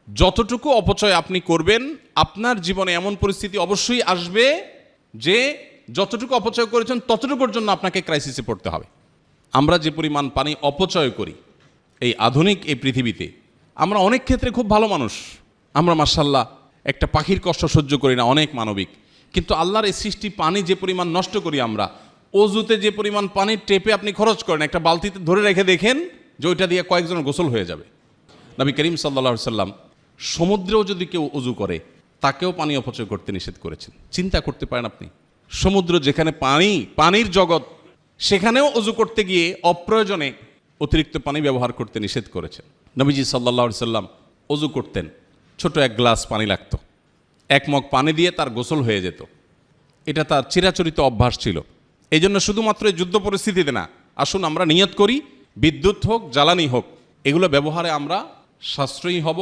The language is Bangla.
যতটুকু অপচয় আপনি করবেন, আপনার জীবনে এমন পরিস্থিতি অবশ্যই আসবে যে যতটুকু অপচয় করেছেন ততটুকুর জন্য আপনাকে ক্রাইসিসে পড়তে হবে। আমরা যে পরিমাণ পানি অপচয় করি এই আধুনিক এই পৃথিবীতে, আমরা অনেক ক্ষেত্রে খুব ভালো মানুষ, আমরা মাশাআল্লাহ একটা পাখির কষ্ট সহ্য করি না, অনেক মানবিক। কিন্তু আল্লাহর এই সৃষ্টি পানি যে পরিমাণ নষ্ট করি আমরা, অজুতে যে পরিমাণ পানির টেপে আপনি খরচ করেন, একটা বালতিতে ধরে রেখে দেখেন যে ওইটা দিয়ে কয়েকজনের গোসল হয়ে যাবে। নবী করিম সাল্লাল্লাহু আলাইহি সাল্লাম সমুদ্রেও যদি কেউ অজু করে তাকেও পানি অপচয় করতে নিষেধ করেছেন। চিন্তা করতে পারেন আপনি, সমুদ্র যেখানে পানির জগৎ, সেখানেও অজু করতে গিয়ে অপ্রয়োজনে অতিরিক্ত পানি ব্যবহার করতে নিষেধ করেছেন। নবীজি সাল্লাল্লাহু আলাইহি সাল্লাম অজু করতেন, ছোট এক গ্লাস পানি লাগতো, এক মগ পানি দিয়ে তার গোসল হয়ে যেত। এটা তার চিরাচরিত অভ্যাস ছিল। এই জন্য শুধুমাত্র এই যুদ্ধ পরিস্থিতিতে না, আসুন আমরা নিয়ত করি বিদ্যুৎ হোক জ্বালানি হোক এগুলো ব্যবহারে আমরা সাশ্রয়ী হব,